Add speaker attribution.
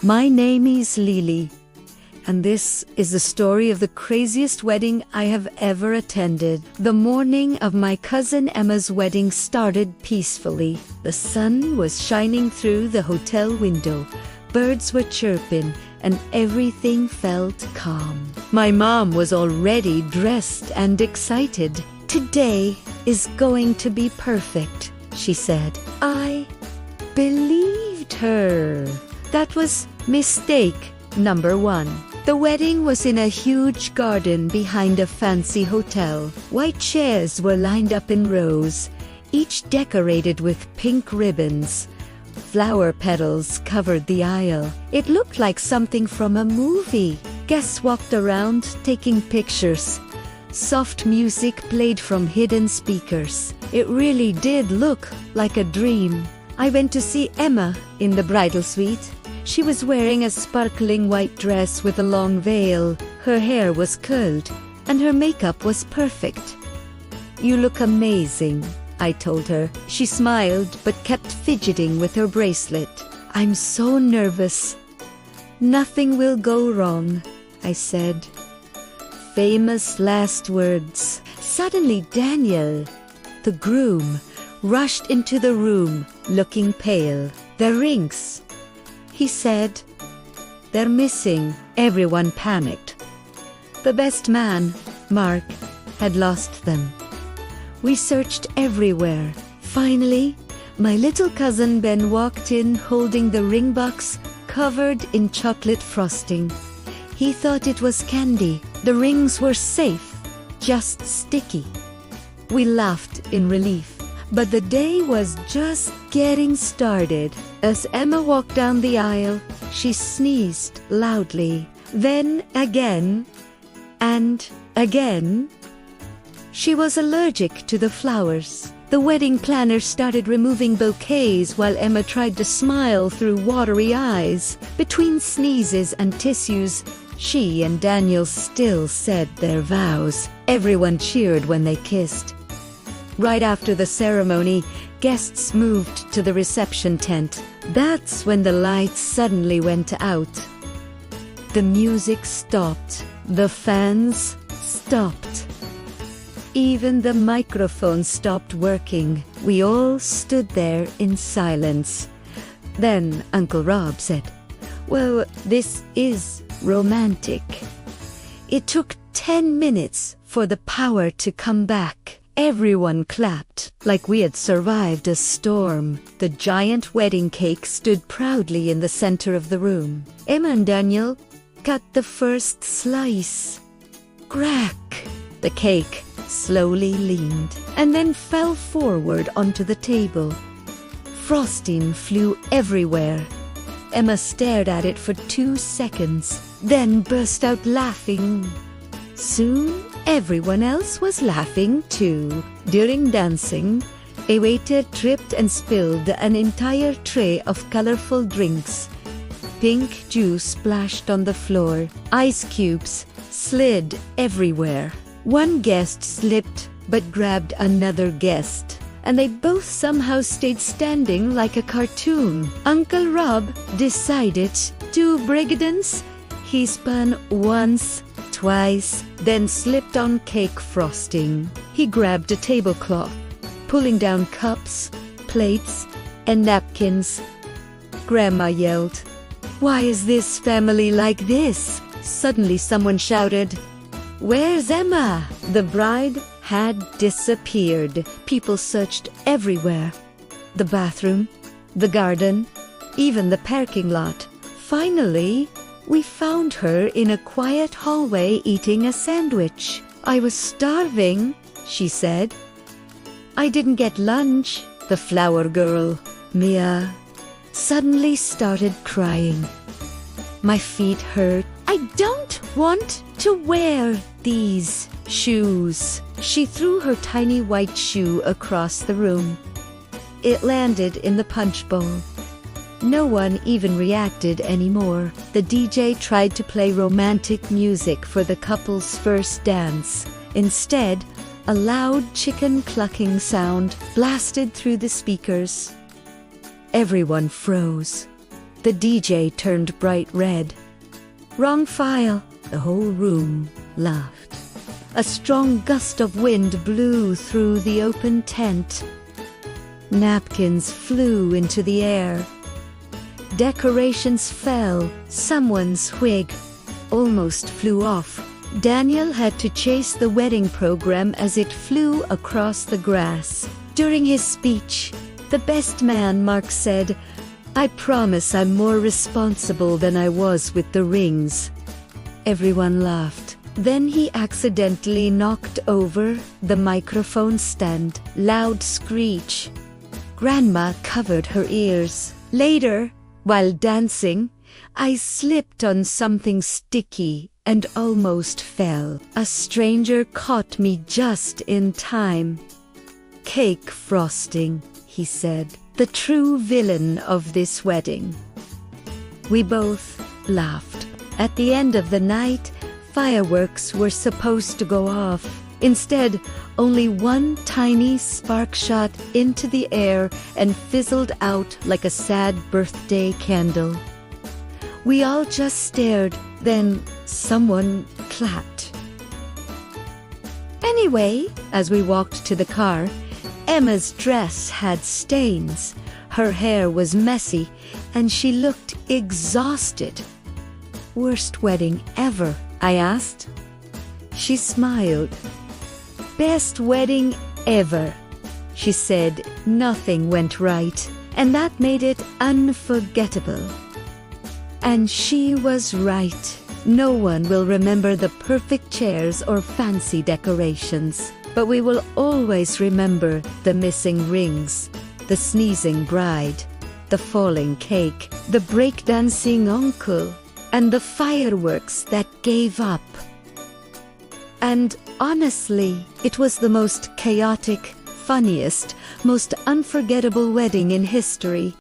Speaker 1: My name is Lily, and this is the story of the craziest wedding I have ever attended. The morning of my cousin Emma's wedding started peacefully. The sun was shining through the hotel window, birds were chirping, and everything felt calm. My mom was already dressed and excited. "Today is going to be perfect," she said. I believed her. That was mistake number one. The wedding was in a huge garden behind a fancy hotel. White chairs were lined up in rows, each decorated with pink ribbons. Flower petals covered the aisle. It looked like something from a movie. Guests walked around taking pictures. Soft music played from hidden speakers. It really did look like a dream. I went to see Emma in the bridal suite. She was wearing a sparkling white dress with a long veil. Her hair was curled, and her makeup was perfect. "You look amazing," I told her. She smiled but kept fidgeting with her bracelet. "I'm so nervous." "Nothing will go wrong," I said. Famous last words. Suddenly Daniel, the groom, rushed into the room, looking pale. "The rings," he said. "They're missing." Everyone panicked. The best man, Mark, had lost them. We searched everywhere. Finally, my little cousin Ben walked in holding the ring box covered in chocolate frosting. He thought it was candy. The rings were safe, just sticky. We laughed in relief. But the day was just getting started. As Emma walked down the aisle, she sneezed loudly. Then again, and again. She was allergic to the flowers. The wedding planner started removing bouquets while Emma tried to smile through watery eyes. Between sneezes and tissues, she and Daniel still said their vows. Everyone cheered when they kissed. Right after the ceremony, guests moved to the reception tent. That's when the lights suddenly went out. The music stopped. The fans stopped. Even the microphone stopped working. We all stood there in silence. Then Uncle Rob said, "Well, this is romantic." It took 10 minutes for the power to come back. Everyone clapped like we had survived a storm. The giant wedding cake stood proudly in the center of the room. Emma and Daniel cut the first slice. Crack! The cake slowly leaned and then fell forward onto the table. Frosting flew everywhere. Emma stared at it for 2 seconds, then burst out laughing. Soon, everyone else was laughing too. During dancing, a waiter tripped and spilled an entire tray of colorful drinks. Pink juice splashed on the floor. Ice cubes slid everywhere. One guest slipped but grabbed another guest, and they both somehow stayed standing like a cartoon. Uncle Rob decided to breakdance. He spun once, twice, then slipped on cake frosting. He grabbed a tablecloth, pulling down cups, plates, and napkins. Grandma yelled, "Why is this family like this?" Suddenly someone shouted, "Where's Emma?" The bride had disappeared. People searched everywhere. The bathroom, the garden, even the parking lot. Finally, we found her in a quiet hallway eating a sandwich. "I was starving," she said. "I didn't get lunch." The flower girl, Mia, suddenly started crying. My feet hurt. "I don't want to wear these shoes." She threw her tiny white shoe across the room. It landed in the punch bowl. No one even reacted anymore. The DJ tried to play romantic music for the couple's first dance. Instead, a loud chicken clucking sound blasted through the speakers. Everyone froze. The DJ turned bright red. Wrong file. The whole room laughed. A strong gust of wind blew through the open tent. Napkins flew into the air. Decorations fell. Someone's wig almost flew off. Daniel had to chase the wedding program as it flew across the grass. During his speech, the best man, Mark, said, "I promise I'm more responsible than I was with the rings." Everyone laughed. Then he accidentally knocked over the microphone stand. Loud screech. Grandma covered her ears. Later, while dancing, I slipped on something sticky and almost fell. A stranger caught me just in time. "Cake frosting," he said. "The true villain of this wedding." We both laughed. At the end of the night, fireworks were supposed to go off. Instead, only one tiny spark shot into the air and fizzled out like a sad birthday candle. We all just stared, then someone clapped. Anyway, as we walked to the car, Emma's dress had stains. Her hair was messy, and she looked exhausted. "Worst wedding ever?" I asked. She smiled. "Best wedding ever," she said. Nothing went right, and that made it unforgettable. And she was right. No one will remember the perfect chairs or fancy decorations, but we will always remember the missing rings, the sneezing bride, the falling cake, the breakdancing uncle, and the fireworks that gave up. And honestly, it was the most chaotic, funniest, most unforgettable wedding in history.